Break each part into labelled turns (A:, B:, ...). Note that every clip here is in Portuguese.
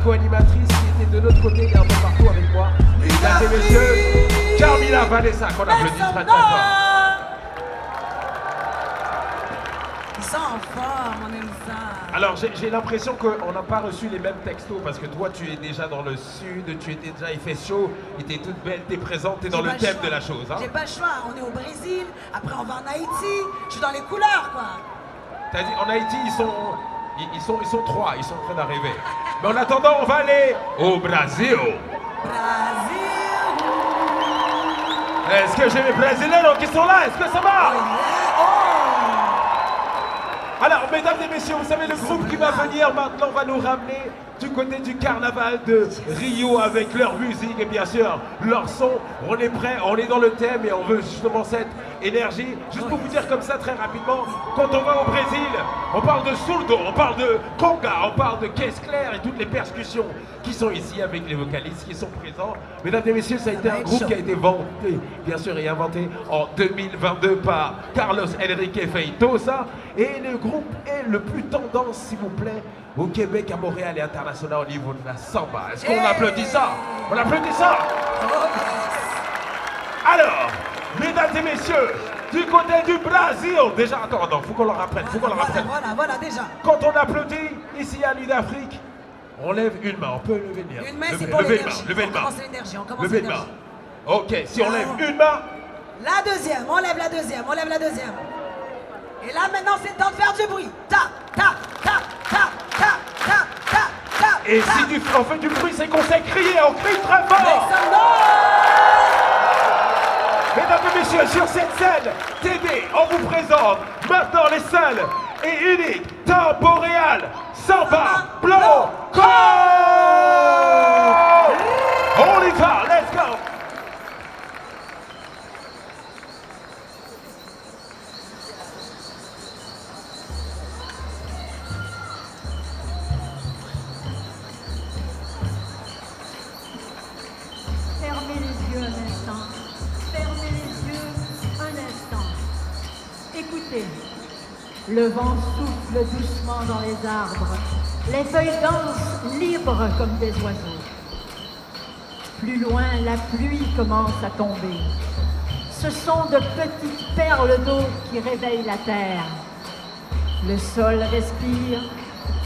A: co-animatrice qui était de l'autre côté et un peu partout avec moi. Mesdames et messieurs, Carmina Vanessa, qu'on applaudit très très fort.
B: Ils sont en forme, on aime ça.
A: Alors j'ai l'impression qu'on n'a pas reçu les mêmes textos parce que toi tu es déjà dans le sud, tu étais déjà, il fait chaud, il était toute belle, t'es présente, t'es dans le thème de la chose. Hein.
B: J'ai pas le choix, on est au Brésil, après on va en Haïti, je suis dans les couleurs quoi.
A: T'as dit en Haïti ils sont 3, ils sont en train d'arriver. Mais en attendant on va aller au Brésil.
B: Brésil.
A: Est-ce que j'ai les Brésiliens qui sont là? Est-ce que ça va? Alors, mesdames et messieurs, vous savez, le groupe qui va venir maintenant va nous ramener du côté du carnaval de Rio avec leur musique et bien sûr leur son. On est prêt, on est dans le thème et on veut justement cette énergie. Juste pour vous dire comme ça très rapidement, quand on va au Brésil, on parle de surdo, on parle de conga, on parle de caisse claire et toutes les percussions qui sont ici avec les vocalistes qui sont présents. Mesdames et messieurs, ça a été un groupe qui a été vanté, bien sûr, et inventé en 2022 par Carlos Enrique Feitosa. Et le groupe est le plus tendance, s'il vous plaît, au Québec, à Montréal et international au niveau de la samba. Est-ce qu'on applaudit ça? On applaudit ça? Alors, mesdames et messieurs, du côté du Brésil, déjà, attends, faut qu'on leur apprenne,
B: Voilà, déjà.
A: Quand on applaudit ici à Nuit d'Afrique, on lève une main, on peut lever une main.
B: Une main, c'est pour l'énergie.
A: Levez
B: On commence l'énergie, on commence
A: Levez une
B: l'énergie.
A: main. Ok, si on lève une main.
B: La deuxième, on lève la deuxième. Et là, maintenant, c'est le temps de faire du bruit. Ta, ta, ta, ta, ta, ta, ta, ta.
A: Et si on fait du bruit, c'est qu'on sait crier, on crie très fort. Mesdames et messieurs, sur cette scène, TD, on vous présente maintenant les seuls et uniques temporéal Samba Blanco. On y va, let's go.
C: Fermez les yeux un instant. Fermez les yeux un instant. Écoutez. Le vent souffle doucement dans les arbres. Les feuilles dansent libres comme des oiseaux. Plus loin, la pluie commence à tomber. Ce sont de petites perles d'eau qui réveillent la terre. Le sol respire,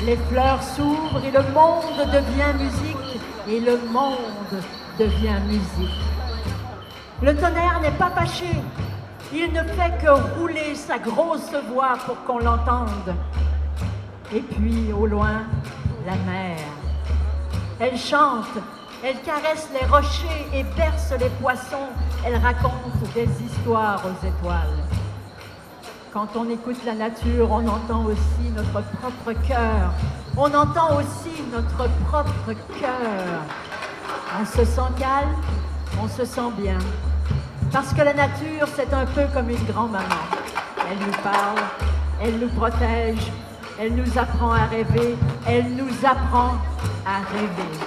C: les fleurs s'ouvrent et le monde devient musique. Et le monde devient musique. Le tonnerre n'est pas fâché. Il ne fait que rouler sa grosse voix pour qu'on l'entende. Et puis, au loin, la mer. Elle chante, elle caresse les rochers et berce les poissons. Elle raconte des histoires aux étoiles. Quand on écoute la nature, on entend aussi notre propre cœur. On entend aussi notre propre cœur. On se sent calme, on se sent bien. Parce que la nature, c'est un peu comme une grand-maman. Elle nous parle, elle nous protège, elle nous apprend à rêver, elle nous apprend à rêver.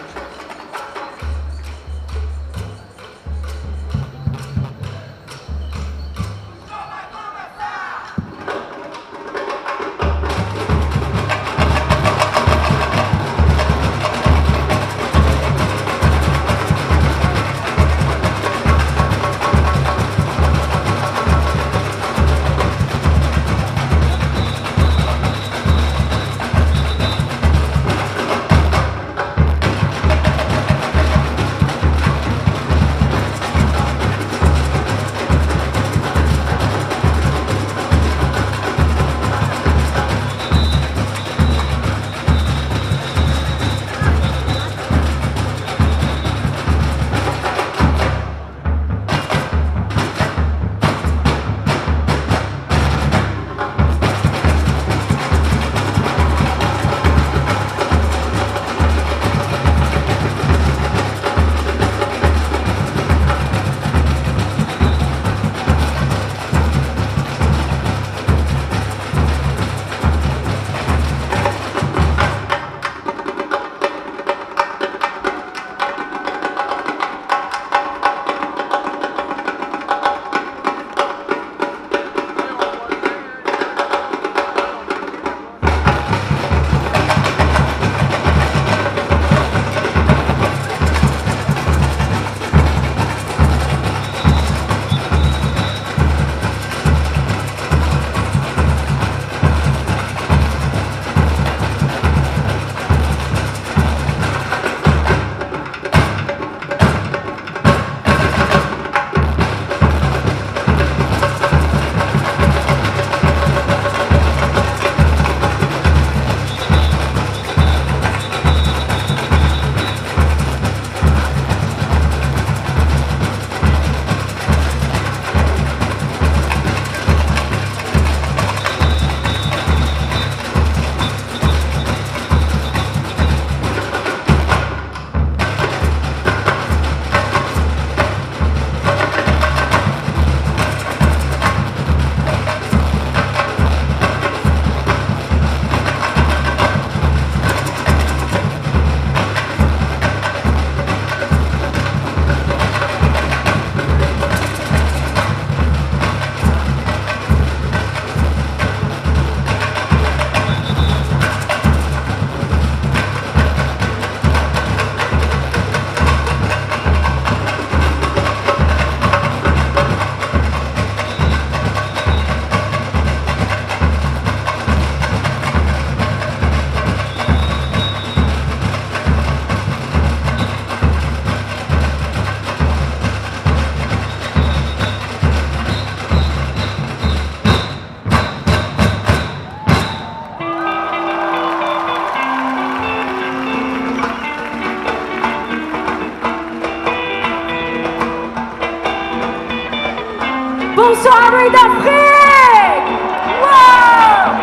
C: Bonsoir Louis d'Afrique. Wow.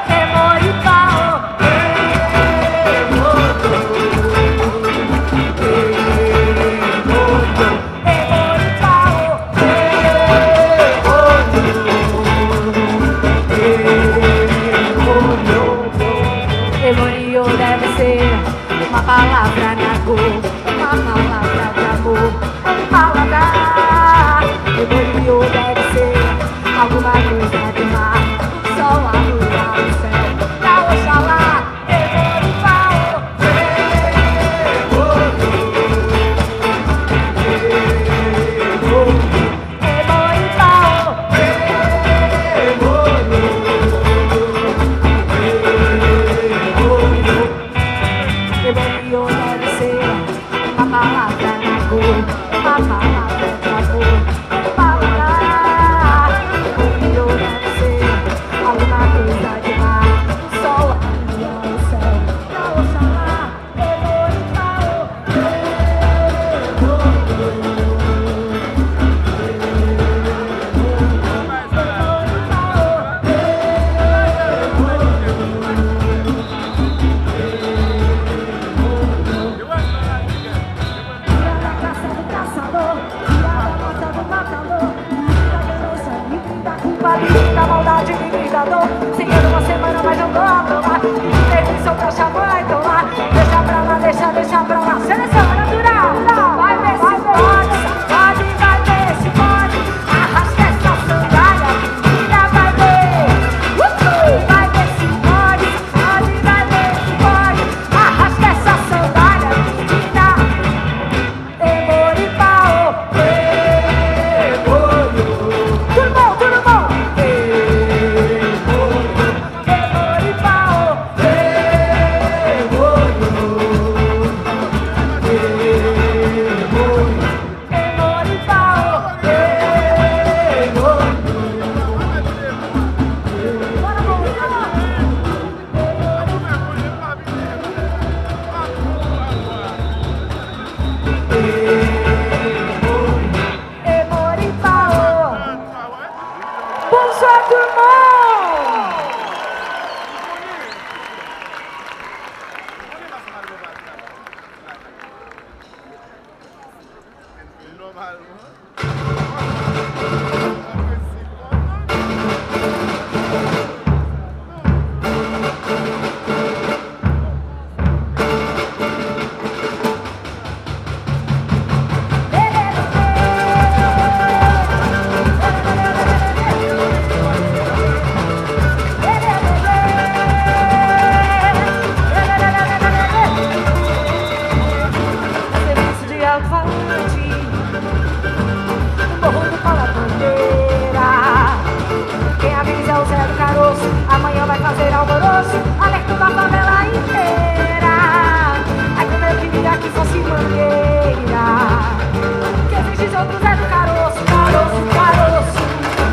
C: Et Moripao. Emorio deve ser uma palavra na cor, uma palavra de amor, uma palavra. Emorio deve ser alguma coisa de mar, o sol, a lua, o céu, pra Oxalá. Emoripao. Emorio deve ser uma palavra na cor, uma palavra de amor, uma palavra. Emorio deve ser alguma coisa de mar, o sol, a lua, o céu, pra Oxalá. Emoripao. Da maldade me dá dor. Seguindo uma semana, mas não dou a provar. Permissão pra chamar e tomar. Deixa pra lá, deixa pra lá. Seleção natural. Vai ver se pode, safado, e vai ver se pode. Arrasta essa sandália, menina, vai ver. Vai ver se pode, safado, e vai ver se pode. Arrasta essa sandália, menina. Emoripao. Tudo bom. Bonsoir tout le monde. Serviço de alto-falante, no morro do Pau da Bandeira. Quem avisa é o Zé do Caroço, amanhã vai fazer alvoroço, alertando a favela inteira. Ai, como eu queria que fosse mangueira, que existe outro Zé do Caroço, Caroço.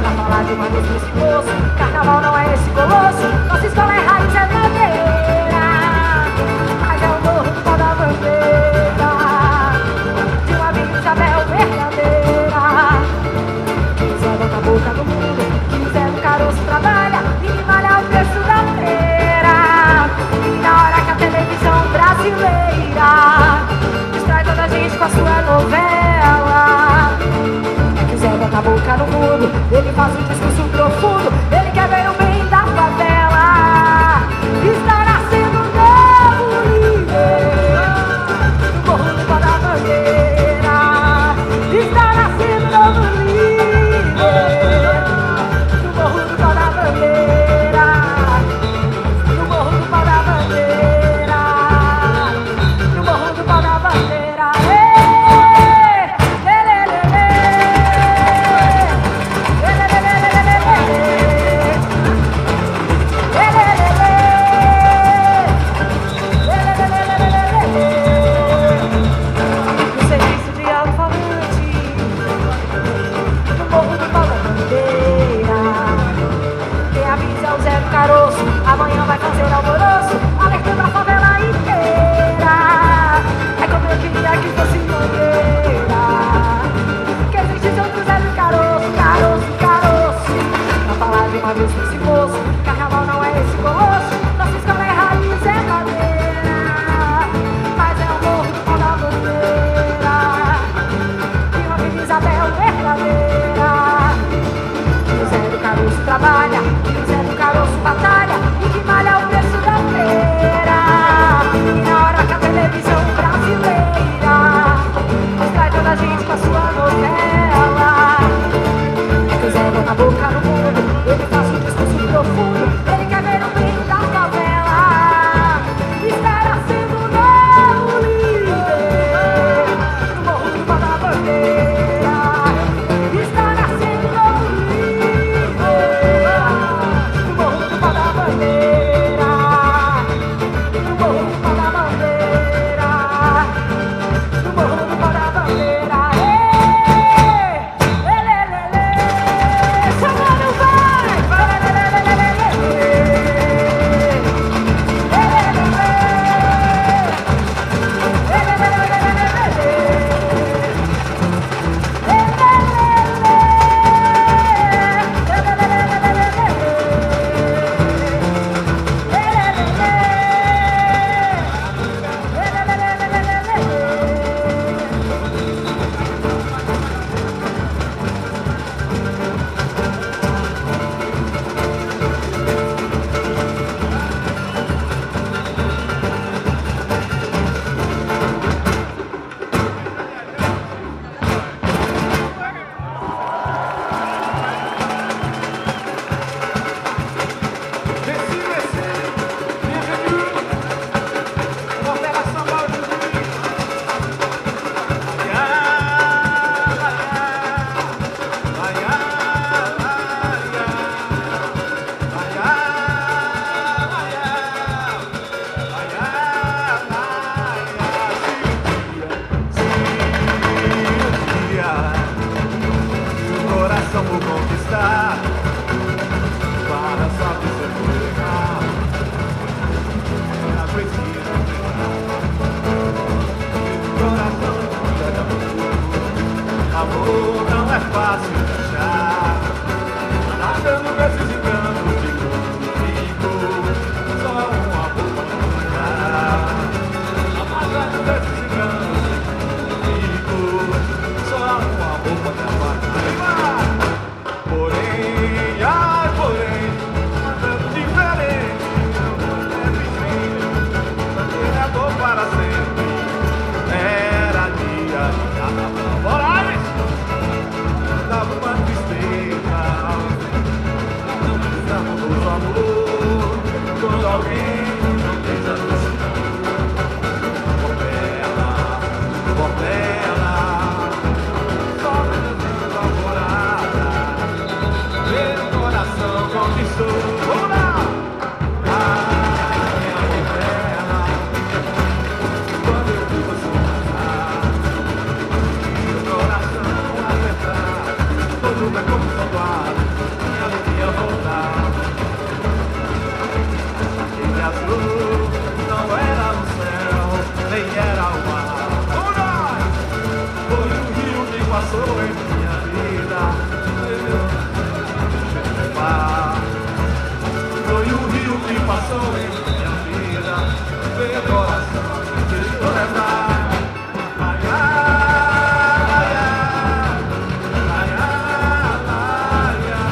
C: Pra falar de uma vez nesse moço, carnaval não é esse colosso, nossa escola é raiz, é bandeira. Mas é o morro do Pau da Bandeira, de uma Vila Isabel verdadeira. Quiser botar a boca no mundo, quiser no caroço trabalha e malha o preço da feira. E na hora que a televisão brasileira distrai toda a gente com a sua novela, quiser botar a boca no mundo, ele faz um discurso profundo, ele quer ver o bem da favela. Está nascendo um novo líder no morro do Pau da Bandeira. Está nascendo um novo líder no morro do Pau da Bandeira. No morro do Pau da Bandeira. No morro do Pau da Bandeira. Lê, lê, lê, lê. Lê, lê, lê, lê, lê, lê, lê.
D: fácil de achar. Nadando nesses encantos de comigo, só um amor pode encontrar. Nadando nesses encantos de comigo, só um amor pode apagar. Porém, ai, porém, tanto diferente, não é vizinho, é dor para sempre. Era dia de carnaval. Moraes! Dava uma tristeza, estamos no amor, quando alguém não tem atenção. Portela, só dançando alvorada, meu coração conquistou. Vamos lá! Minha portela, quando eu vi você passar, meu coração apertar, todo meu corpo suado, minha alegria voltar. Aquele azul não era o céu, nem era o mar. Foi o rio que passou em minha vida, foi o rio que passou em minha vida, meu coração deixou levar. Ai, ai, ai, ai, ai, ai, ai,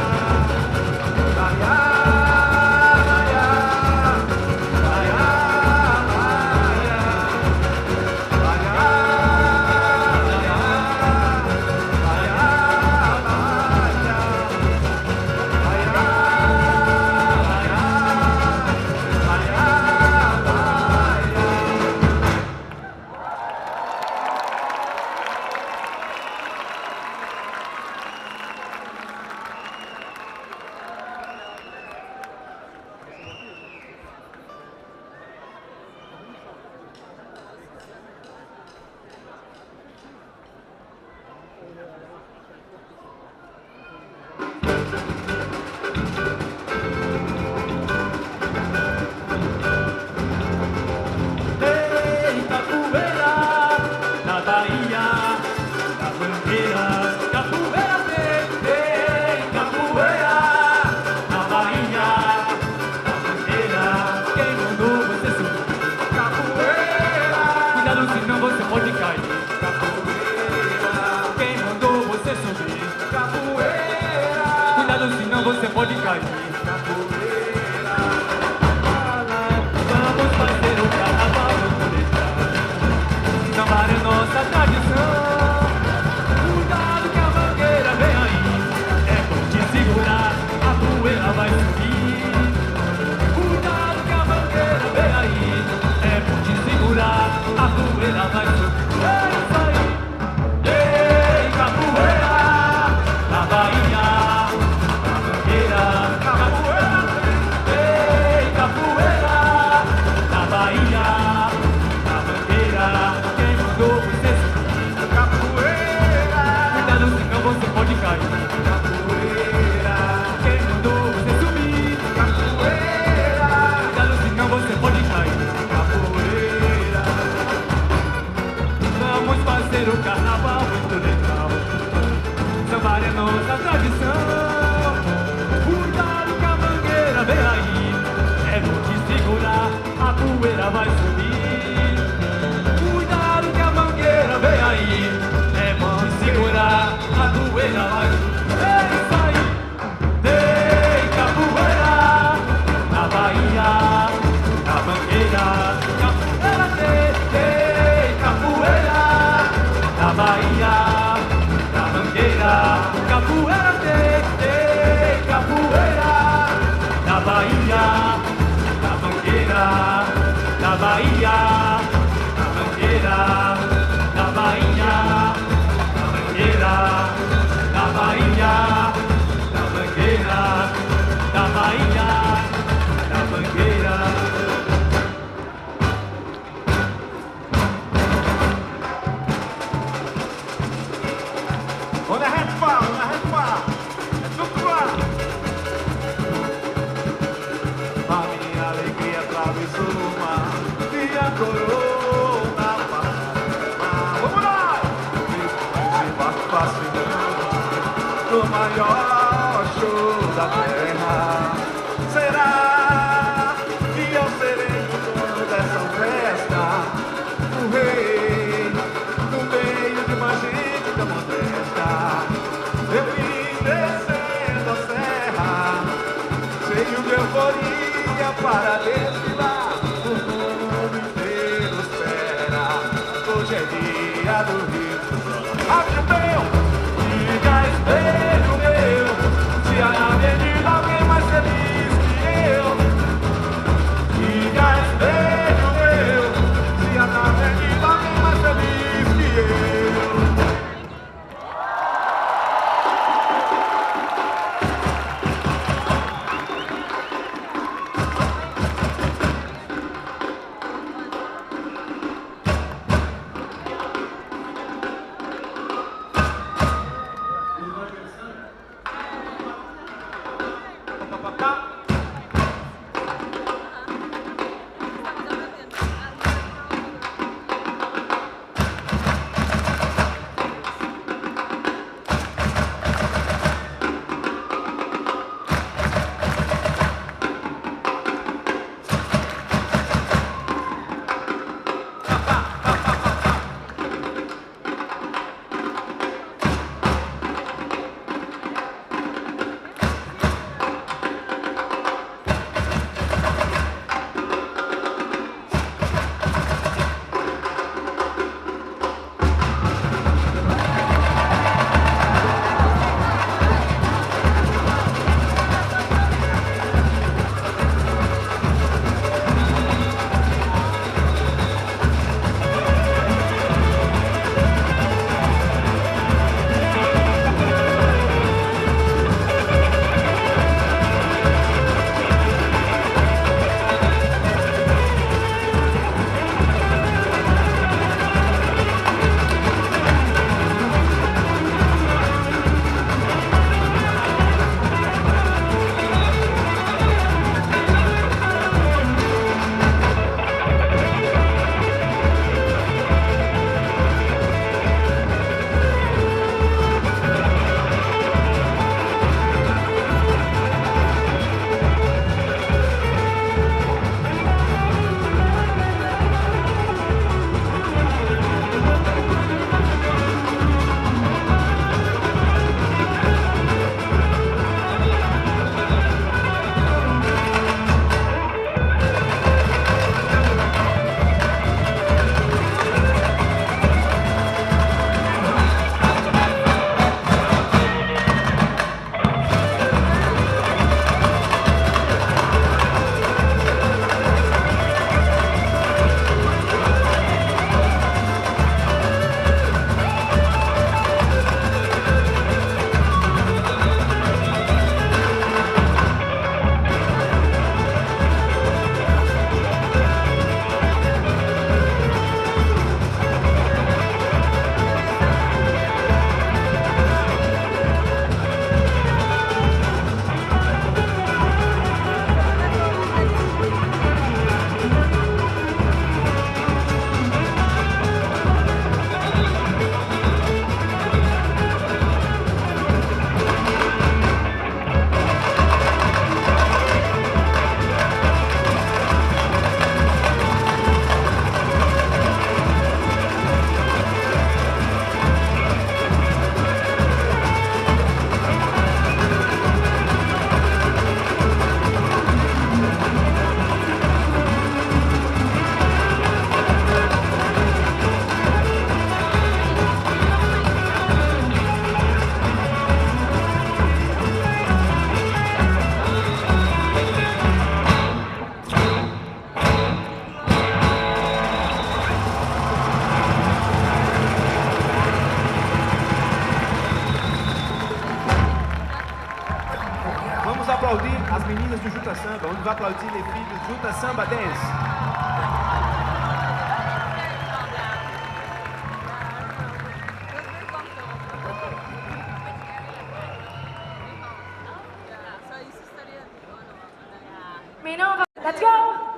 D: você pode cair. Vamos fazer o carnaval no colegial. Sambar é nossa tradição. Cuidado que a mangueira vem aí. É bom te segurar, a poeira vai subir. Cuidado que a mangueira vem aí. É bom te segurar, a poeira vai subir. É isso aí. Ei, capoeira, na Bahia. Você pode cair. Capoeira, quem mandou você subir? Capoeira, cuidado senão você pode cair. Capoeira, vamos fazer o carnaval muito legal. Sambar é nossa tradição. Cuidado que a mangueira vem aí. É bom te segurar, a poeira vai subir. Cuidado que a mangueira vem aí. É bom te segurar, a poeira vai subir. É isso aí. Tem capoeira na Bahia, na mangueira. Capoeira tem capoeira na Bahia.
E: melhor show da terra. Será que eu serei o dono dessa festa? O rei, no meio de uma gente tão modesta. Eu vim descendo a serra, cheio de euforia para desfilar. O mundo inteiro espera, hoje é dia do Rio. Abre o meu, diga espelho meu, se há na avenida alguém mais feliz que eu. Diga espelho meu, se há na avenida alguém mais feliz que eu. as meninas do Juta Samba. On va applaudir les filles du Juta Samba Dance.
C: Let's go!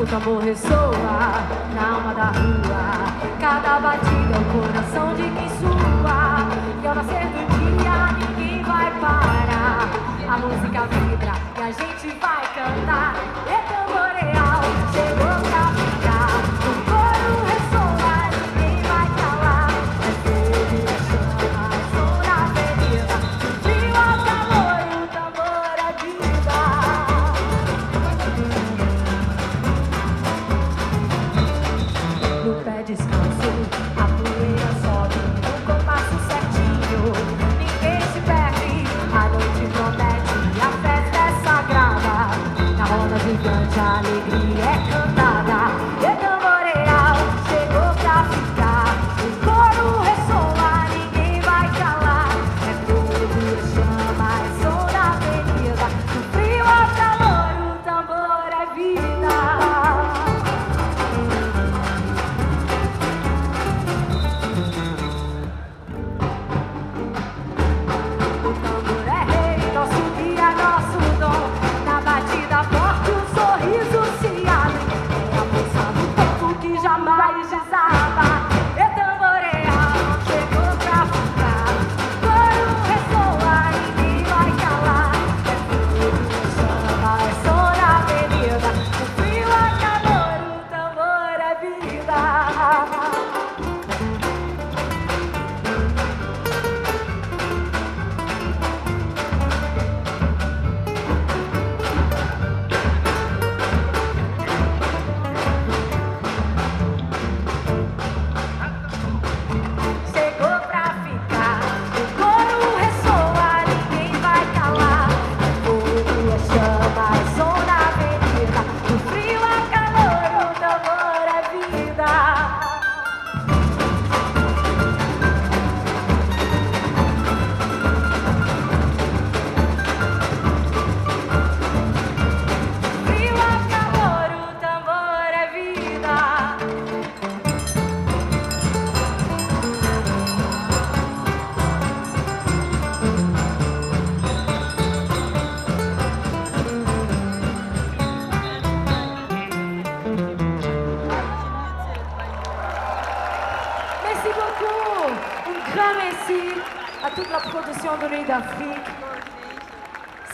C: o tambor ressoa na alma da rua. Cada batida é o coração de quem sua. E ao nascer do dia ninguém vai parar. A música vibra e a gente vai cantar. É tamboreal, chegou pra ficar. O coro ressoa, ninguém vai calar. É fogo, é chama, é som na avenida. O frio ao calor, o tambor é vida. No pé descalço, a poeira sobe no compasso certinho. Ninguém se perde, a noite promete, a festa é sagrada. Na roda gigante a alegria é cantada. E tamboreal chegou pra ficar. O coro ressoa, ninguém vai calar. É fogo, é chama, é som da avenida. Do frio ao calor, o tambor é vida. O tambor é rei, nosso guia, nosso dom. Na batida forte o sorriso se abre. É a força do tempo que jamais desaba. E tamboreal chegou pra ficar. O coro ressoa, ninguém vai calar. É fogo, é chama, é som na avenida. O frio é calor, o tambor é vida. Chegou pra ficar, o coro ressoa, ninguém vai calar. É fogo, é chama, é som na avenida. Do frio ao calor, o tambor é vida. Frio ao calor, o tambor é vida. Merci beaucoup. Un grand merci à toute la production de Nuit d'Afrique.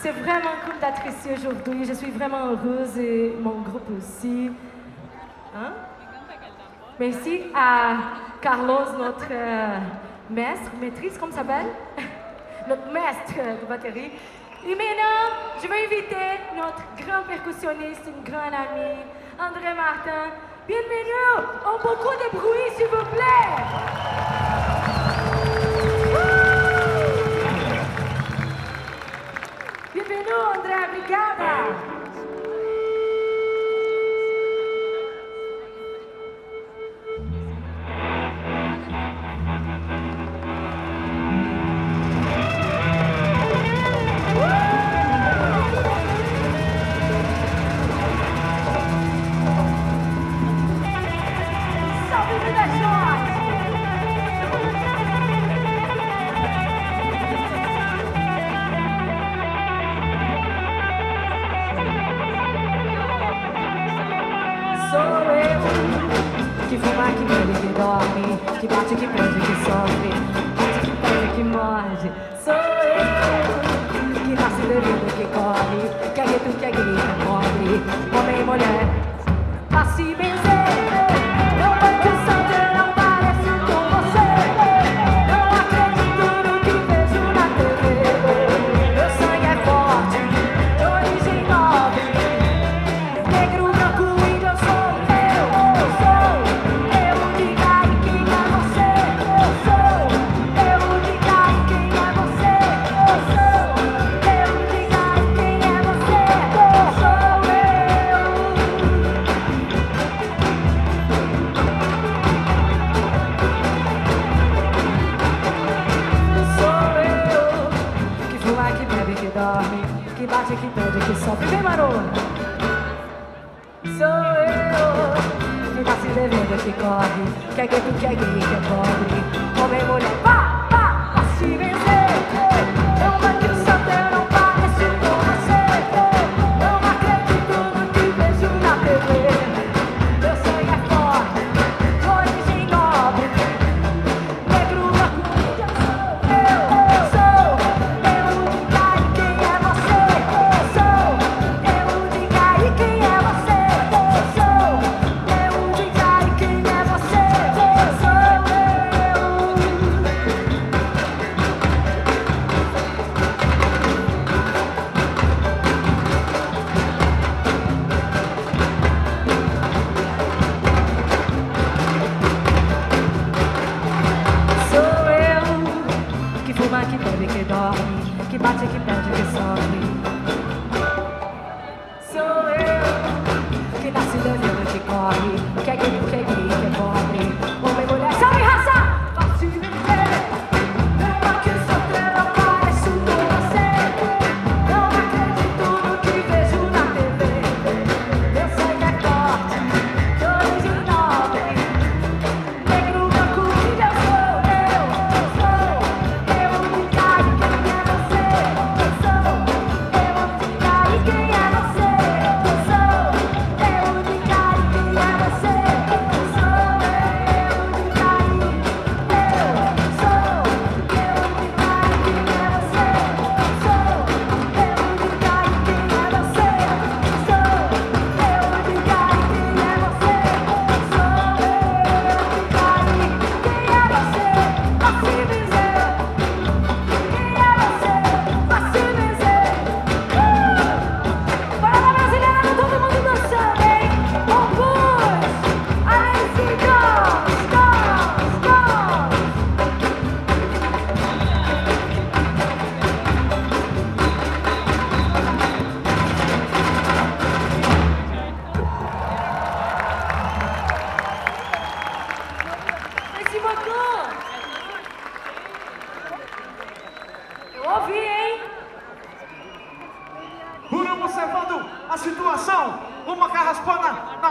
C: C'est vraiment cool d'être ici aujourd'hui. Je suis vraiment heureuse et mon groupe aussi. Hein? Merci à Carlos, notre maîtrise, comment ça s'appelle? Notre maître de batterie. Et maintenant, je vais inviter notre grand percussionniste, une grande amie, André Martin. Bienvenue! Oh, beaucoup de bruit, s'il vous plaît! Bienvenue, André, obrigada! Salve, vida Jorge! Sou eu que fuma, que bebe, que dorme, que bate, que prende, que sofre, bate, que pega, que morde. Sou eu que nasce bebendo, que corre, que é grito, que é grita, pobre, homem e mulher. Passe e benzer, eu vou te sangue, não pareço com você. Não acredito no que vejo na TV. Meu sangue é forte, de origem nobre. Negro, branco, índio, eu sou. Eu diga aí quem é você. Eu diga aí quem é você. Eu diga aí quem é você. Sou eu. Que fuma, que bebe, que dorme, que bate, que pede, que sofre. Vem, Maroa! Sou eu que nasce devendo, que corre, que é gueto, que é gay, que é pobre, homem, mulher, pá, pá, pra se vencer. Eu bati o santo, eu não pareço com você. Não acredito no que vejo na TV.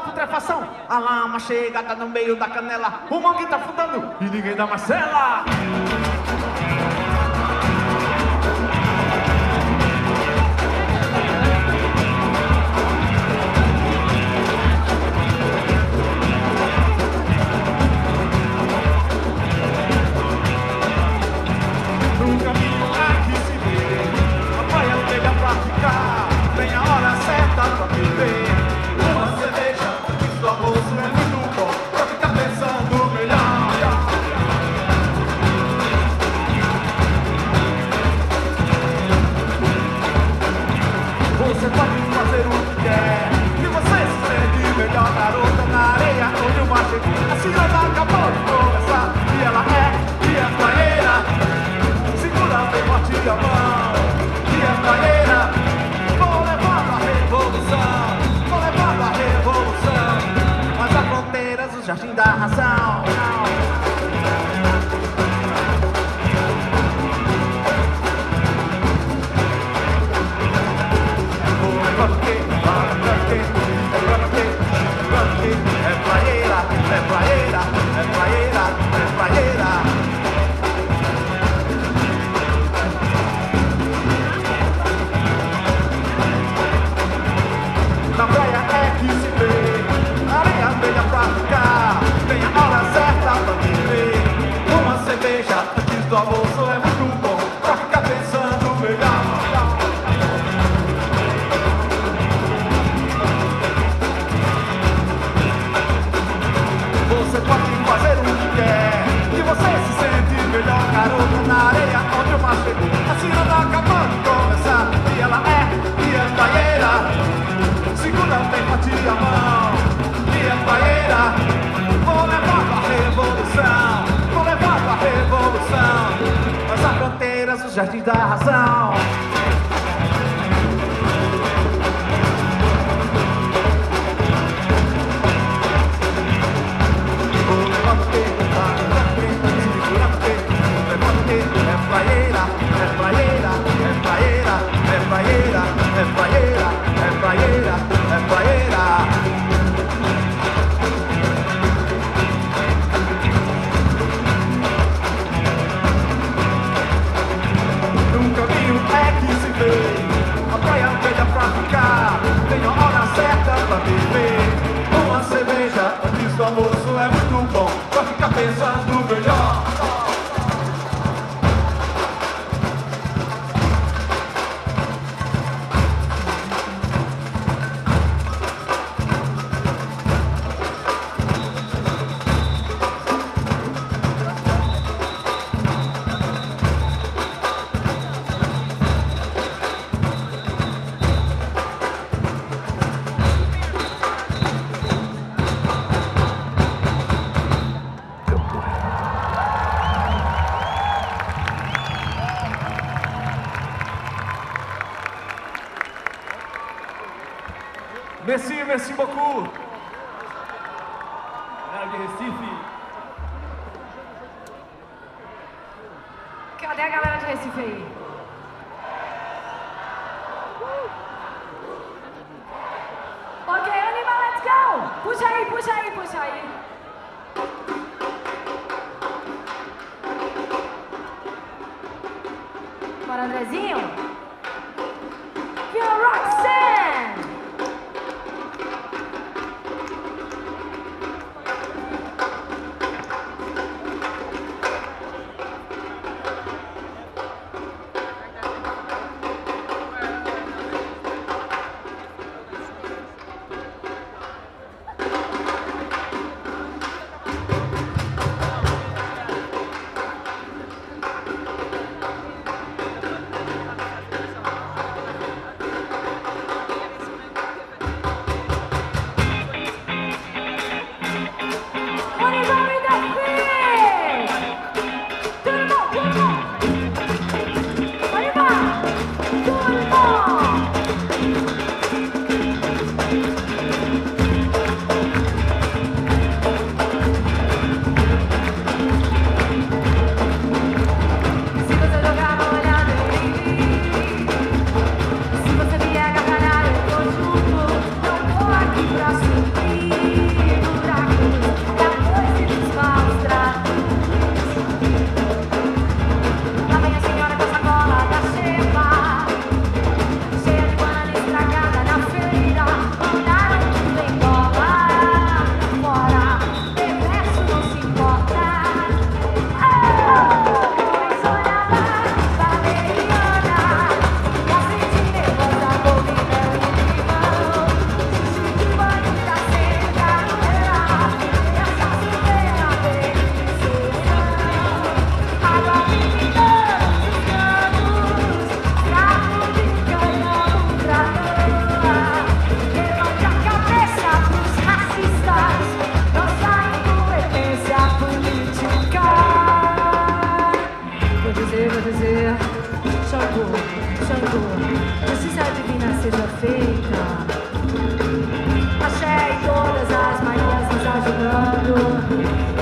E: putrefação. A lama chega, tá no meio da canela. O mangue tá afundando e ninguém dá Marcela. No caminho aqui se vê a praia pega pra ficar. Vem a hora certa pra viver. Uma cerveja, isso do almoço é muito bom pra ficar pensando melhor. Você pode fazer o que quer e você se sente melhor. Garota na areia onde o mar chega. A senhora acabou de começar e ela é praieira. Segura bem forte a mão e é praieira. Vou levando a revolução, vou levando a revolução. Mas as fronteiras do jardim da razão. É praieira, é praieira, é praieira, é praieira. Na praia é que se vê areia velha pra ficar. Tem a hora certa pra viver. Uma cerveja antes do almoço é muito bom pra ficar pensando melhor. Você pode fazer o que quer e você se sente melhor. Garoto na areia onde o mar chegou. A ciranda acabou de começar e ela é praieira. Segura bem forte a mão e é praieira. Vou levando a revolução, vou levando a revolução. Mas as fronteiras do jardim da razão. É praieira, é praieira, é praieira, é praieira, é praieira, é praieira, é praieira. No caminho é que se vê a praia velha pra ficar. Tem a hora certa pra beber. Uma cerveja antes do almoço é muito bom pra ficar pensando melhor. Merci beaucoup.
D: Galera de Recife.
C: Cadê a galera de Recife aí? Ok, Anima, let's go! Puxa aí, puxa aí, puxa aí. Bora, Andrezinho? Vila Roxanne!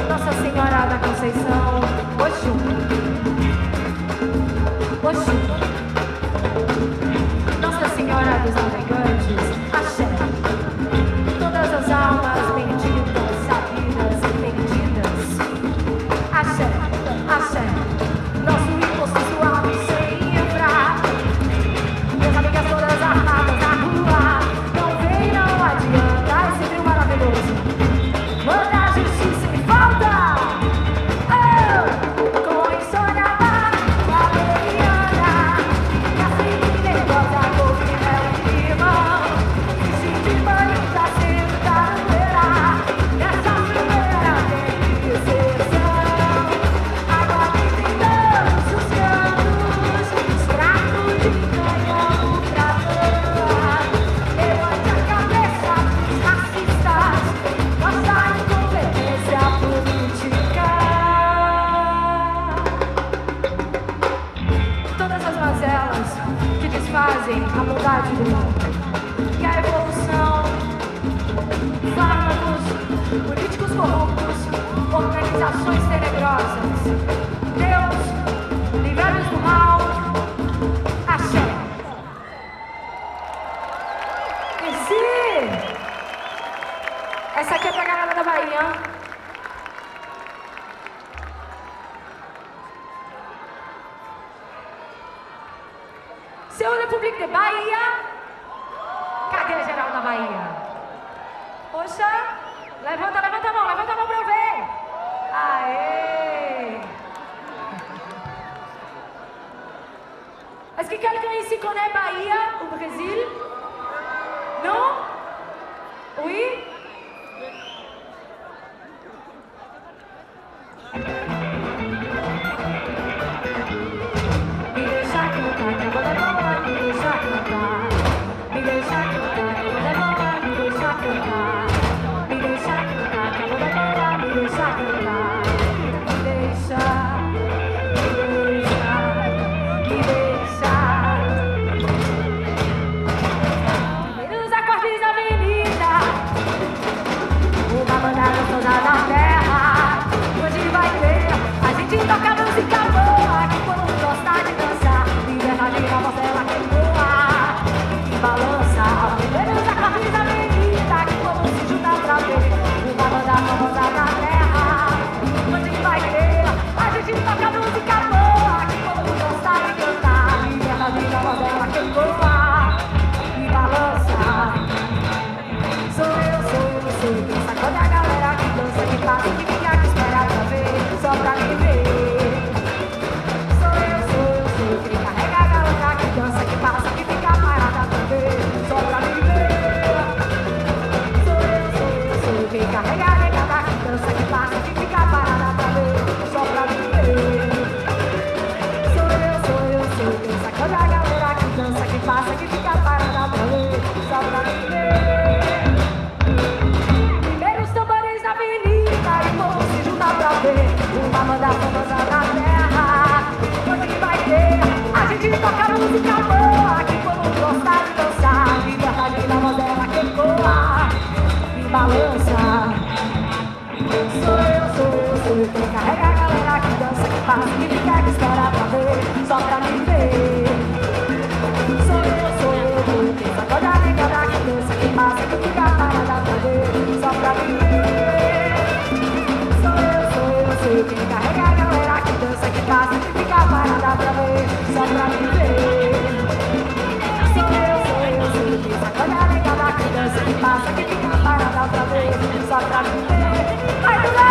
C: Nossa Senhora da Conceição, Oxum, Oxum. Nossa Senhora dos Navegantes, Axé. Todas as almas benditas, sabidas e perdidas, Axé, Axé. Nosso imposto suave sem entrar. Meus amigas todas armadas na rua. Não vem, não adianta, esse trio maravilhoso. Manda a justiça em falta. Oh, com insônia, valeriana. E assim nervosa, corre é um clima. Se de banho já sendo caroeira. Nessa primeira tem que ser são. Água pintando os cantos. Prato de canhão pra dançar. Levante a cabeça dos racistas. Nossa incompetência política. Todas as mazelas que desfazem a bondade do mundo e a evolução, fármacos, políticos corruptos, organizações tenebrosas. Deus, livrai-nos do mal. Axé. Esse! Essa aqui é pra galera da Bahia. Seu República de Bahia. Cadê a geral da Bahia? Poxa, levanta a mão pra eu ver. Aê! Est-ce que quelqu'un ici connaît Bahia au Brésil? Non? Oui? Me deixa cantar, que agora é boa, me deixa cantar. Me deixa cantar, que agora é boa, me deixa cantar. Me deixa cantar, que agora é boa, me deixa cantar. Me deixa, me deixa, me deixa. Primeiros acordes da avenida, uma banda gostosa da terra. Hoje vai ter, a gente toca música boa, que quando gosta de dançar, liberdade na voz dela que voa e balança. Primeiros acordes da avenida, que quando se junta pra ver, uma banda famosa da terra. Hoje vai ter, a gente toca música boa, que quando gosta de cantar, liberdade na voz dela que voa e balança. Sou eu, quem sacode a galera que dança, que passa, que fica, que espera pra ver, só pra me ver. Sou eu, quem carrega a galera que dança, que passa, que fica parada pra ver, só pra me ver. Sou eu, quem carrega a negada que dança, que passa, que fica parada pra ver, só pra me ver. Sou eu, quem sacode a galera que dança, que passa, que fica parada pra ver, só pra me ver. Primeiros tambores na avenida e o povo se junta pra ver uma banda famosa da terra. Hoje vai ter, a gente toca música boa, que o povo gosta de dançar. Liberdade na voz dela que voa e balança. Sou eu, quem carrega a galera que dança, que passa, que fica, que espera pra ver, só pra me ver. Sou eu, quem sacode a negada que dança, que passa, que fica parada pra ver, só pra me ver. Sou eu, quem carrega a galera que dança, que passa, que fica parada pra ver, só pra me ver. Sou eu, quem sacode a negada que dança, que passa, que fica parada pra ver, só pra me ver. Vai, Lula!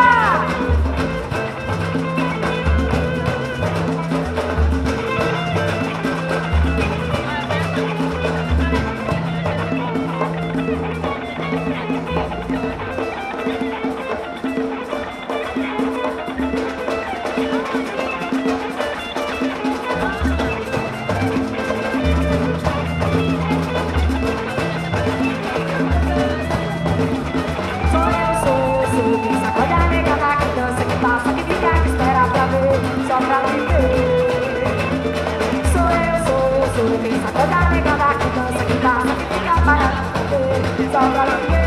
C: Só pra viver.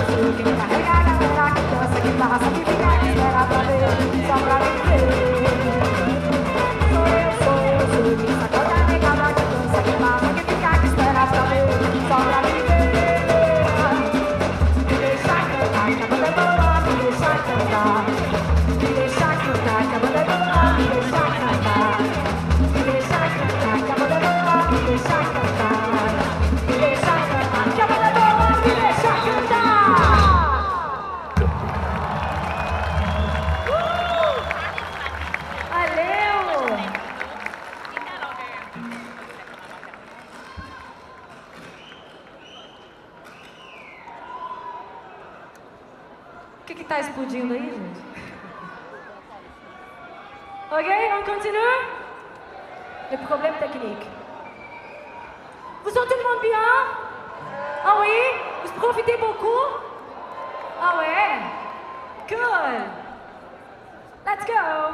C: Sou eu, quem tá O que tá explodindo aí, gente? Ok, on continue? Le problème technique. Vous sentez le monde bien? Ah oui? Vous profitez beaucoup? Ah ouais? Cool! Let's go!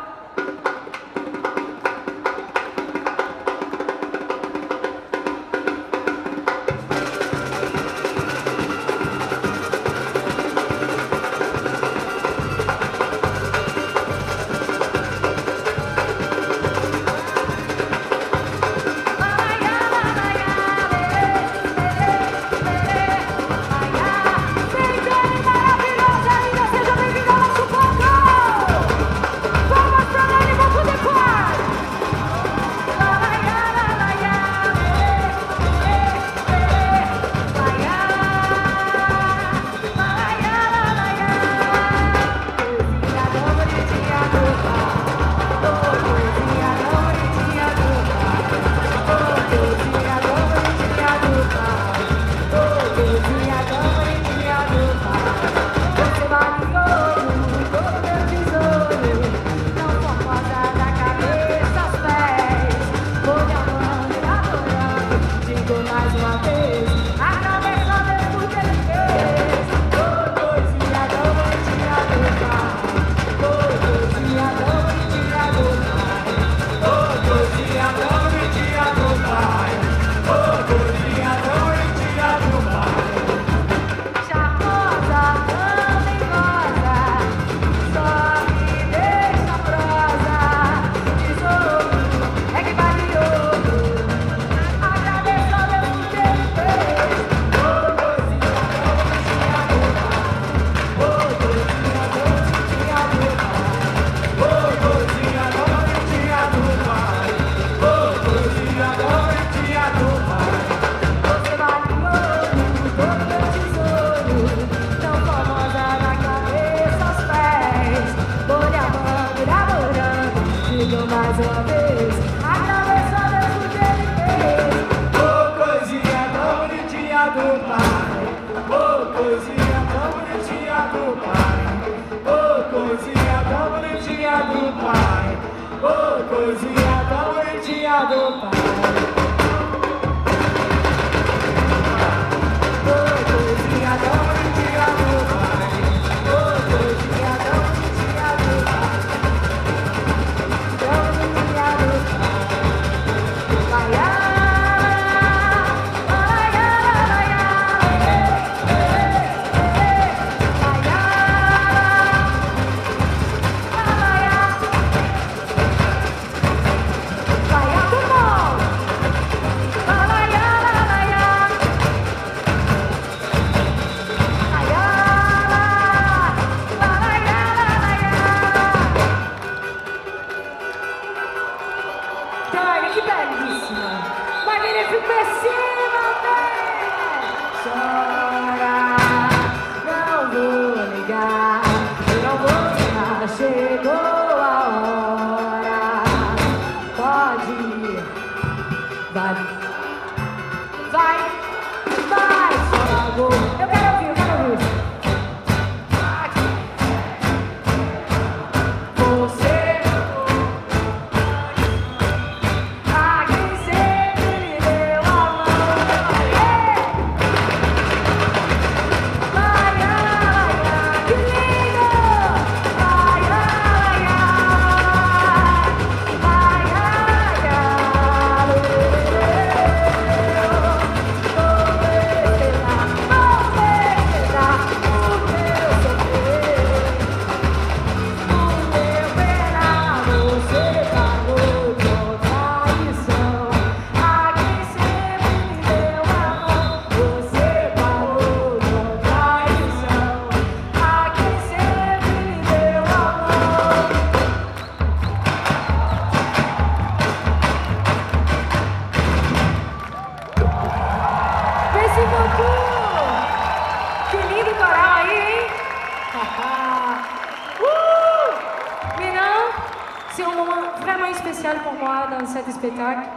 C: Spectacle.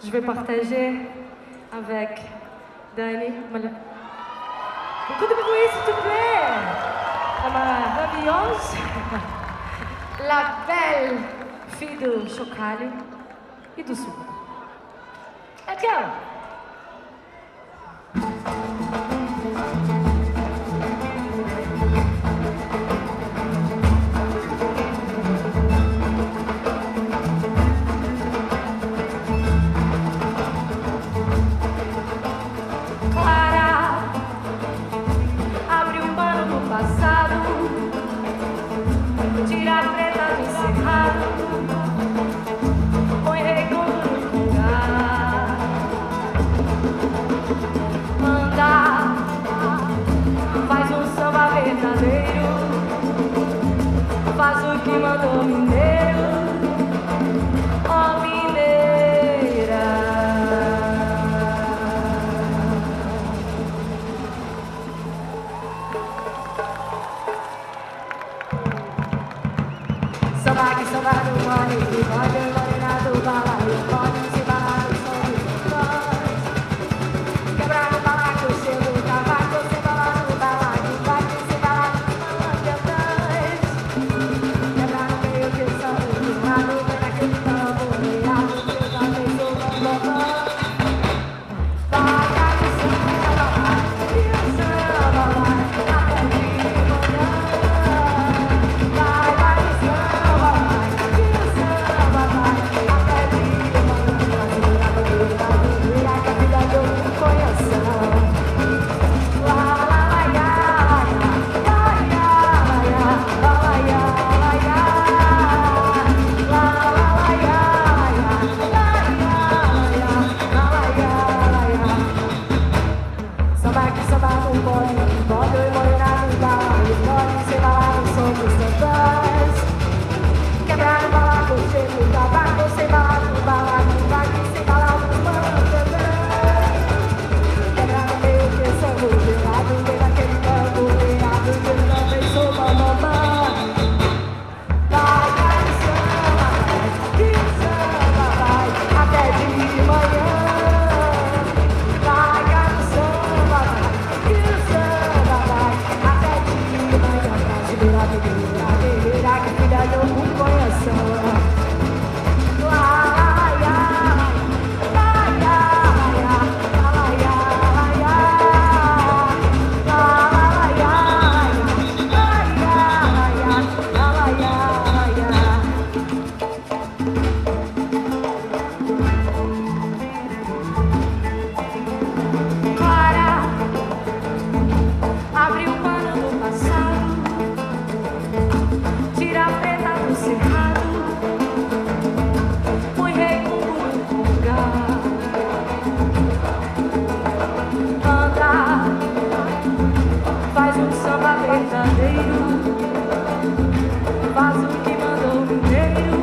C: Je vais partager avec Dani. Beaucoup de bruit, s'il te plaît. é maravilhosa, la belle fille do chocalho e do sul. É que ela.
F: Tira a preta do cerrado, põe recuo no lugar. Manda, faz um samba verdadeiro, faz o que mandou o mineiro, ó mineira. Samba que samba do mano, que pode morena do balaio, pode se balar o som dos motores. Quebrar no balaco, o cheiro do tabaco, se balar no balaio, pode se balar dos mandiantes. Quebrar no meio que o som do lado, vem naquele tamboreado, que eu já fiz o bambambam. Vai que samba vai, que o samba vai, até de manhã. Vai que samba vai, que o samba vai, até de manhã. Brasileira, que a vida deu um coração. Lá, lá, lá, lá, lá, lá, lá, lá, samba que samba não pode morar no balaio, pode ser balar no som dos tambores. Quebrar no balaco, cheiro do tabaco, sem balar no balaio, vai que sem balar nos mandamentos. Quebrar no meio que eu sou gelado, vem naquele tamboreado, que eu também sou mamamã. Vai que samba vai, que o samba vai, até de manhã. Vai que o samba vai, que o samba vai, até de manhã. Brasileira, guerreira, guerreira, que filha de algum coração. Lá, lá, lá, lá, lá, lá, lá, lá, lá, Clara, abre o pano do passado, tira a preta do cerrado, põe recuo no lugar. Anda, faz um samba verdadeiro, faz o que mandou o mineiro,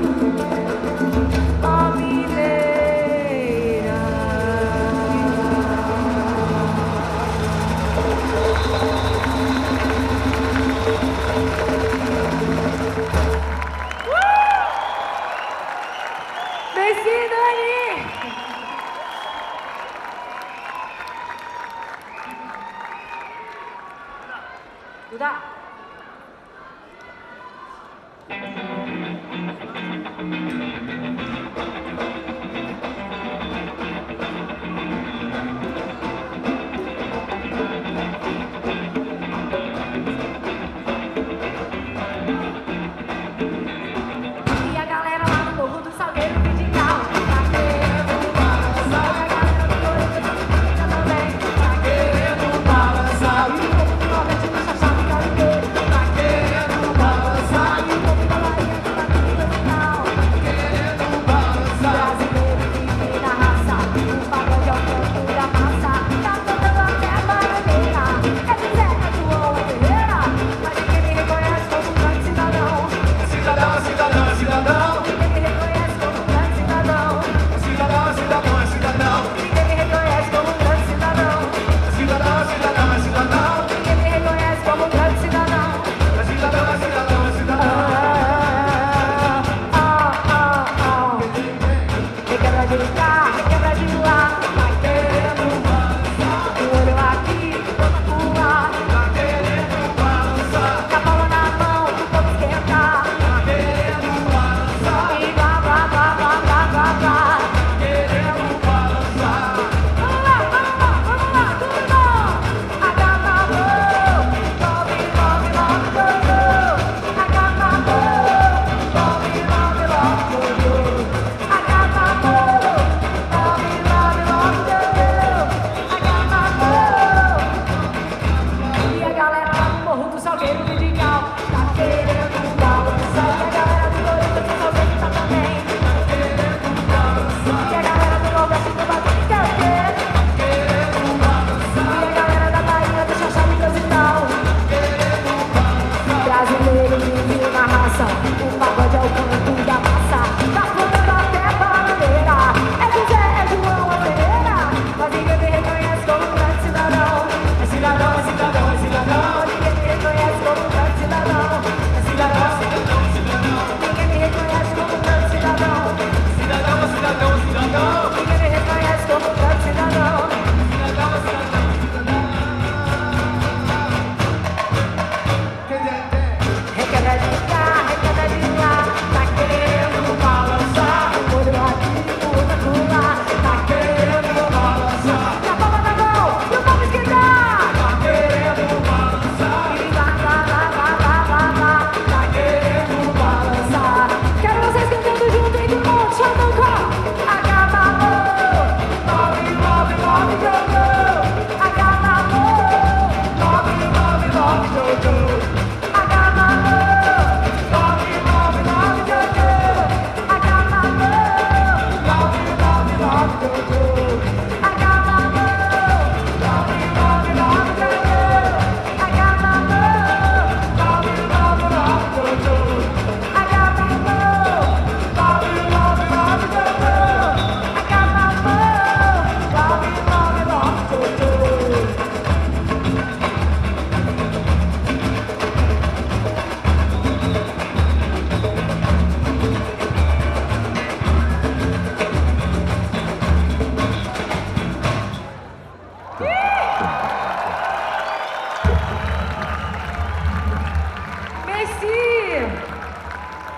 F: ó mineira. Merci, Dani! Duda! E a galera lá no Morro do Salgueiro pedindo carro. Taqueiro, balançar. E a galera do Corinthians também. Taqueiro, balançar. E o povo do Nordeste do Chachado Caringueiro. Taqueiro, balançar. E o povo da Bahia que tá tudo no final. Taqueiro,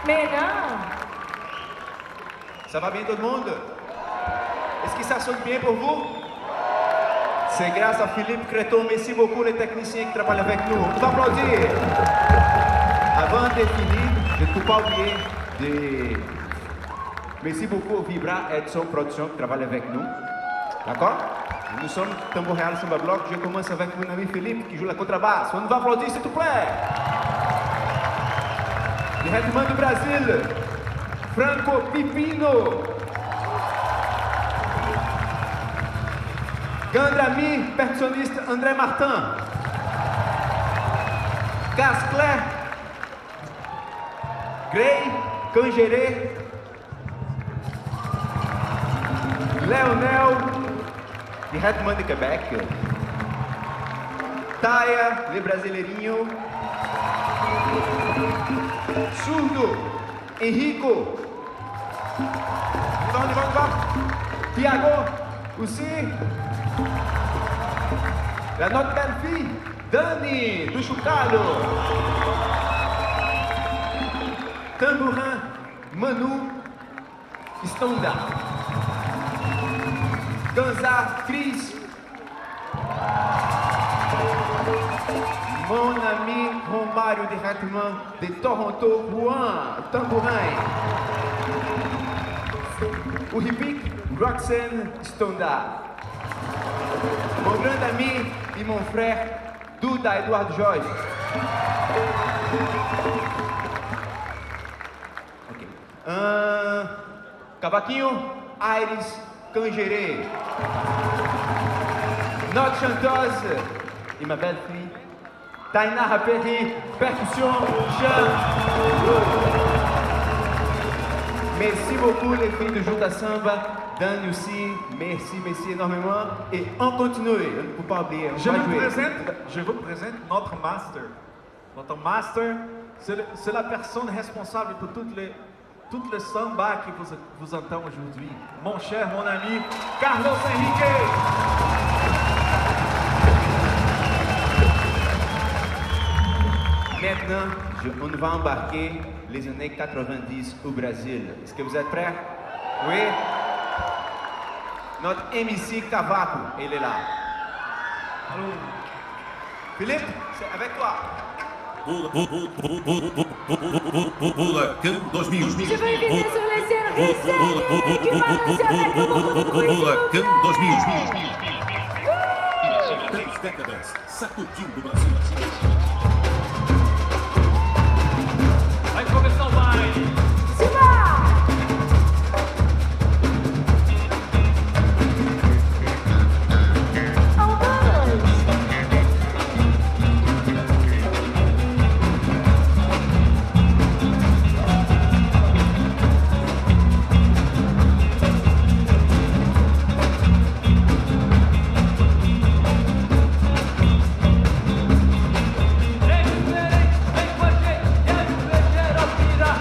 C: Mais non!
E: Ça va bien tout le monde? Est-ce que ça sonne bien pour vous? C'est grâce à Philippe Créton. Merci beaucoup les techniciens qui travaillent avec nous. On va applaudir. Avant de finir, je ne peux pas oublier de... Merci beaucoup au Vibra Edson Production qui travaille avec nous. D'accord? Nous sommes Tambour Real Samba Bloc. Je commence avec mon ami Philippe qui joue la contrebasse. On va applaudir s'il vous plaît. Diretamente do Brasil, Franco Pipino. Gandrami, percussionniste André Martin. Cascler, Grey, Cangeré, Léonel, diretamente de Quebec. Taia, Le Brasileirinho. Surdo, Henrico. Vamos. Tiago, aussi. La notre belle fille, Dani, do Chocalho. Tambourin, Manu, Stonda. Ganza, Cris. Mon ami Romário diretamente de Toronto, Juan, tambourin. O Ripic, Roxanne Stonda. Mon grand ami e mon frère, Duda Eduardo Jorge. Ok. Cavaquinho, Aires Cangeré. Notre chanteuse e ma belle fille, Tainara Perry, percussion, chant. Merci beaucoup les filles de Juta Samba, Dan aussi, merci énormément. Et on continue, on ne peut pas oublier.
G: Je vous présente notre master. Notre master, c'est la personne responsable pour toutes les samba que vous entendez aujourd'hui. Mon cher, mon ami, Carlos Henrique.
E: Maintenant, on va embarquer les années 90 au Brésil. Est-ce que vous êtes prêts? Oui? Notre MC Cavaco, il est là. Allô? Philippe, c'est avec toi.
H: Furacão 2000.
C: Je veux viser sur les ciels risés du national
H: Furacão 2000. 10 décadas sacudindo o Brasil.
D: Vai começar o baile. Vem com a gente, quero ver geral virar.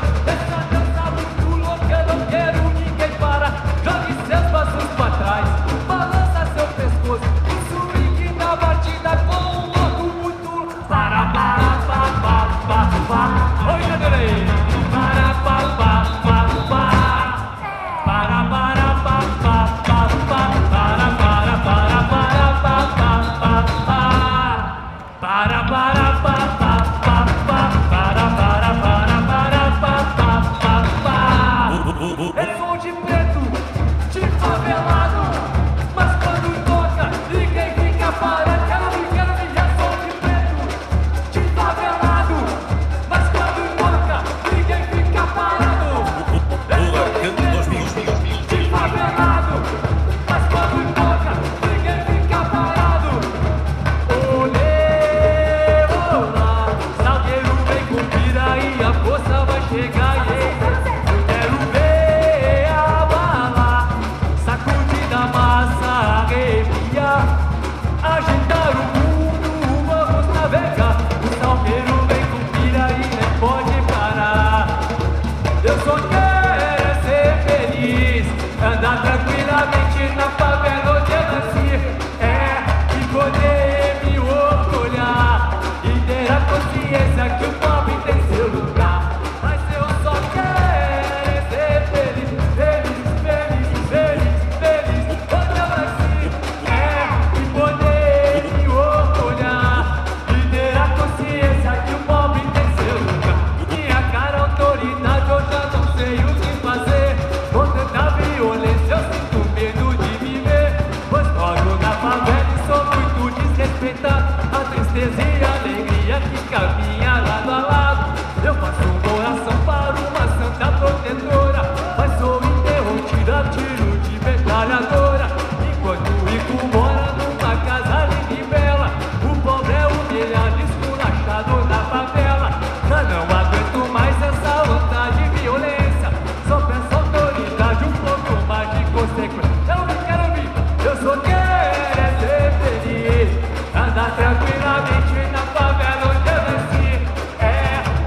D: a tristeza e a alegria que caminha lado a lado. Eu faço oração para uma santa protetora, mas sou interrompida a tiro de metralhadora. Enquanto o rico mora numa casa linda e bela, o pobre é humilhado, esculachado na favela. Já não aguento mais essa onda de violência, só peço autoridade, um pouco mais de consequência. Eu não quero ouvir, eu só quero é ser feliz, andar tranquilamente na favela onde eu nasci.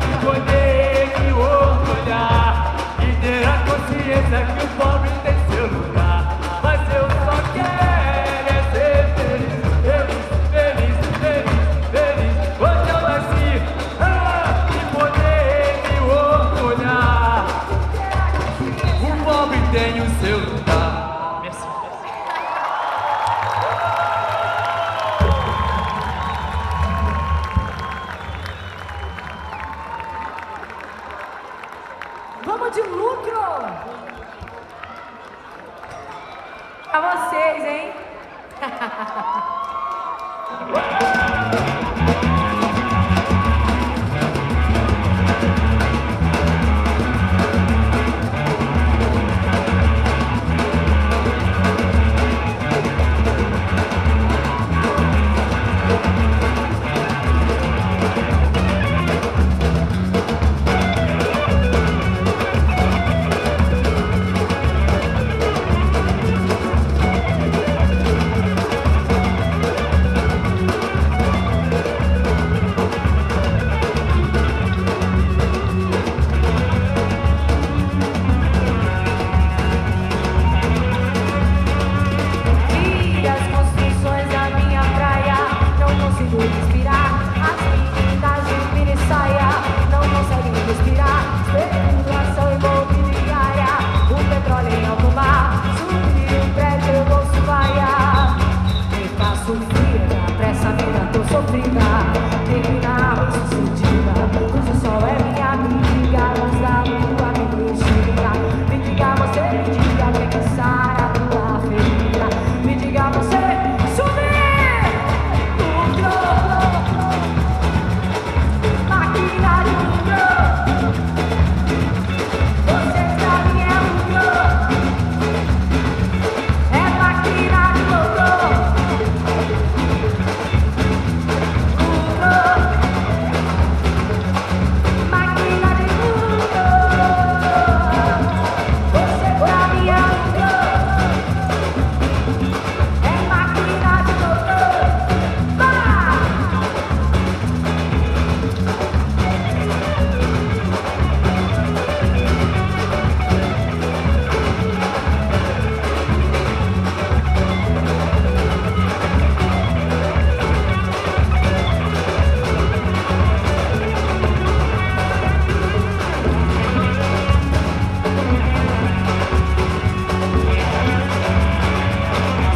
D: E poder me orgulhar e ter a consciência que o pobre tem seu lugar. Mas eu só quero é ser feliz, feliz, feliz, feliz, feliz onde eu nasci. E poder me orgulhar, o pobre tem o seu lugar. Merci.
F: Vamos de lucro! Pra vocês, hein? E as construções da minha praia, não consigo respirar. As meninas de mini saia não conseguem respirar. Especulação imobiliária, o petróleo em alto mar. Subir um prédio eu vou vaiar. Me faço fria, pra essa vida tô sofrida. Terminar bem sucedida, cujo sol é minha amiga. Luz da lua me instiga. Me diga você, me diga quem que sara tua ferida. Me diga você, subir lucro, maquinário lucro. Você pra mim é lucro, é maquinário lucro, maquinário lucro. Você pra mim é lucro, é maquinário lucro. Vai!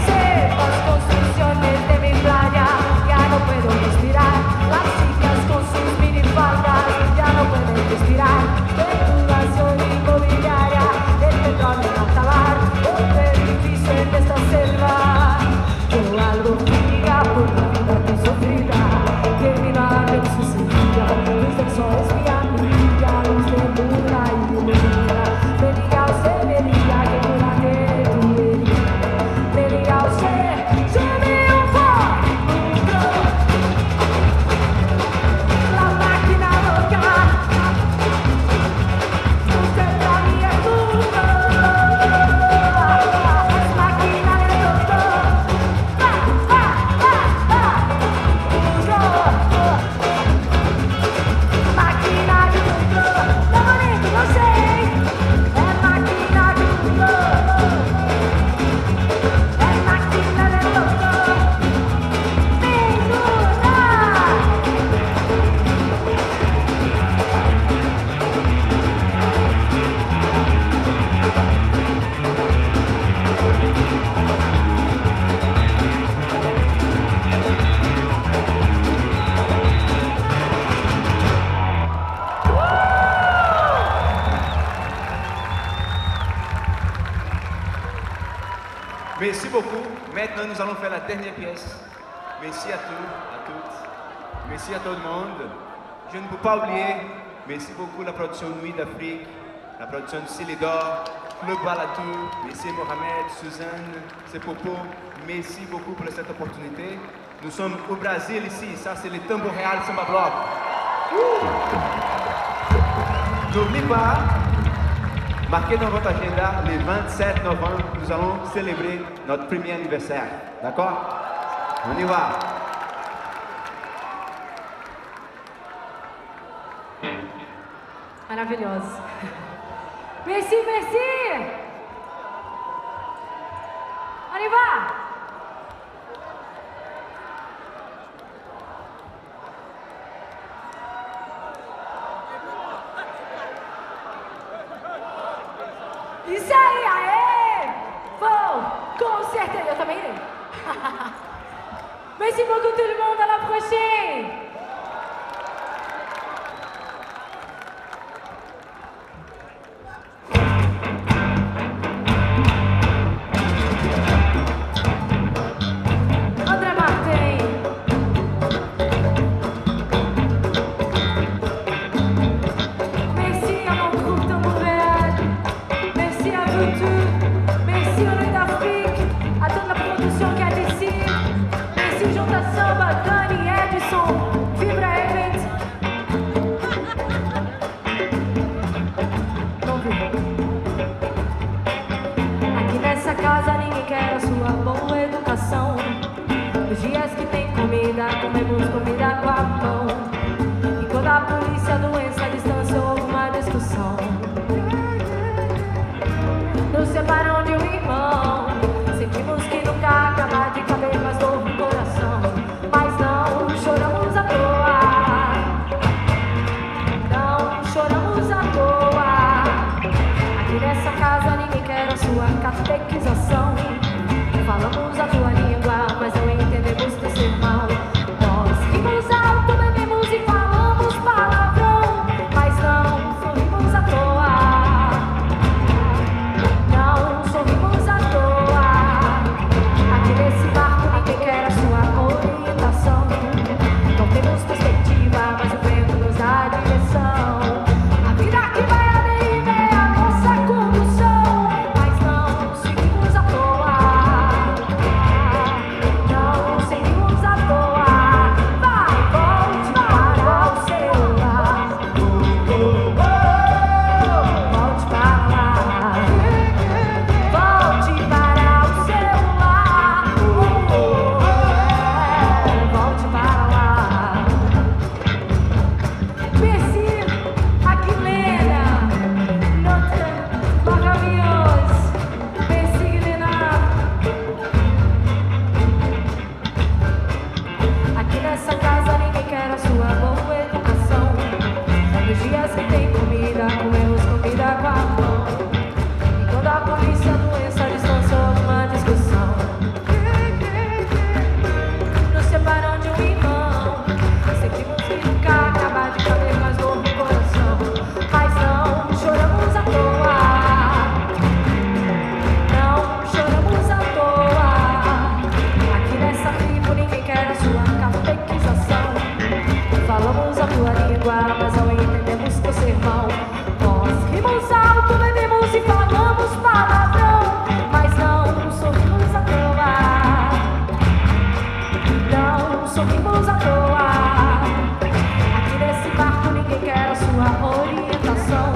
F: Sepas construcciones de mi playa, ya no puedo respirar. Las chicas con sus minifaldas ya no pueden respirar. Especulación inmobiliaria, el petróleo en alta mar, un edificio en esta selva. Yo algo diga por la vida que sufrida, terminar de sucedida. Luz del sol es mi amiga, luz de luna y ilumina. Me diga usted, me diga que luna que tú eres. Me diga usted, sube un poco, la máquina loca. Usted para mí es lucro, es máquina de loco. Máquina de lucro, lo bonito no sé, es máquina de lucro. Es máquina de loco, ninguna.
I: Merci beaucoup. Maintenant, nous allons faire la dernière pièce. Merci à tous, à toutes. merci à tout le monde. Je ne peux pas oublier, merci beaucoup la production Nuit d'Afrique, la production du Célidor, Club Balatou, merci Mohamed, Suzanne, c'est Popo, merci beaucoup pour cette opportunité. Nous sommes au Brésil ici, ça c'est le Tambo Real Samba Block. N'oubliez pas, marquez dans votre agenda, le 27 novembre, nous allons célébrer notre premier anniversaire. D'accord? On y va.
C: Maravilhoso. Merci, merci! On y va! Isso aí, aê! Bom, com certeza, eu também irei. Merci beaucoup tout le monde, à la prochaine! André Martin. Merci à mon groupe de Montréal. Merci à vous tous. Merci au Nuit d'Afrique, à toute la production qui est ici. Merci Junta Samba, Dani, Edson, Vibra Event. Não vi. Aqui nessa casa ninguém quer a sua boa educação. Os dias que tem comida, comemos comida com a mão. E quando a polícia, a doença, a distância ou alguma discussão nos separam de um irmão, sentimos que nunca acaba de caber mais dor no coração. Mas não choramos à toa, não choramos à toa. Aqui nessa casa ninguém quer a sua catequização. Falamos a tua língua, mas não entendemos teu sermão. Nós rimos alto, bebemos e falamos palavrão, mas não sorrimos à toa. Não sorrimos à toa. Aqui nesse barco ninguém quer a sua orientação. Não temos perspectiva, mas o vento nos dá a direção. A vida que vai a deriva é a nossa condução, mas não seguimos à toa. Não seguimos à toa. Vai, volte para o seu lar. Volte para lá. Volte para o seu lar. Volte para lá. Merci à Guilena, notre maravilhosa. Merci Guilena. Aqui nessa casa ninguém quer a sua boa educação. Nos dias que tem comida, comemos comida com a mão. E quando a polícia, a doença, a distância ou alguma discussão nos separam de um irmão, sentimos que nunca acaba de caber mais dor no coração. Mas não choramos à toa, não choramos à toa. Aqui nessa tribo ninguém quer a sua catequização. Falamos a tua língua, mas não entendemos teu sermão. Nós rimos alto, bebemos e falamos palavrão, mas não sorrimos à toa. Não sorrimos à toa. Aqui nesse barco ninguém quer a sua orientação.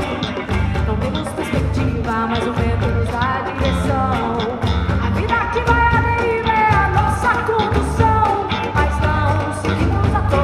C: Não temos perspectiva, mas o vento nos dá a direção. A vida que vai a deriva é a nossa condução, mas não seguimos à toa.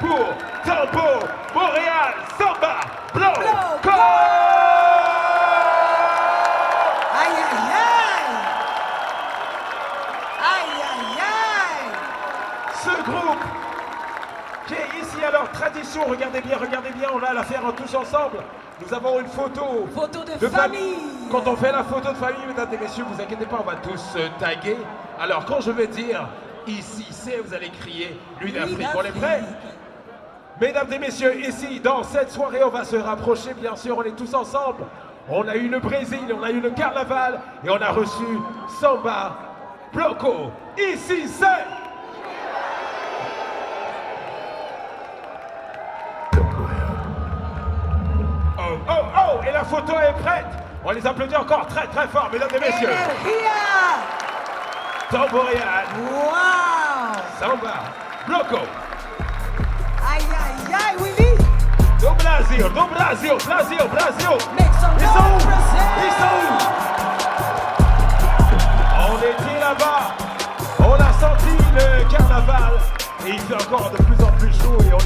A: pour Tempo Montréal Samba Bloco.
B: Aïe, aïe, aïe. Aïe, aïe, aïe.
A: Ce groupe qui est ici à leur tradition, regardez bien, on va la faire tous ensemble. Nous avons une photo.
B: Photo de famille.
A: Quand on fait la photo de famille, mesdames et messieurs, vous inquiétez pas, on va tous se taguer. Alors quand je vais dire ici c'est, vous allez crier Nuit d'Afrique. On est prêts? Mesdames et messieurs, ici, dans cette soirée, on va se rapprocher, bien sûr, on est tous ensemble. On a eu le Brésil, on a eu le carnaval et on a reçu Samba Bloco. Ici c'est... Oh, oh, oh, et la photo est prête. On les applaudit encore très très fort, mesdames et messieurs.
B: Energia.
A: Tamboréal,
B: Wow.
A: Samba Bloco.
B: Aïe, aïe, aïe, oui, oui.
A: Do Brasil, Brasil.
B: Make some
A: Ils sont où?
B: noise, Brazil.
A: Ils sont où? On était là-bas, on a senti le carnaval et il fait encore de plus en plus chaud et on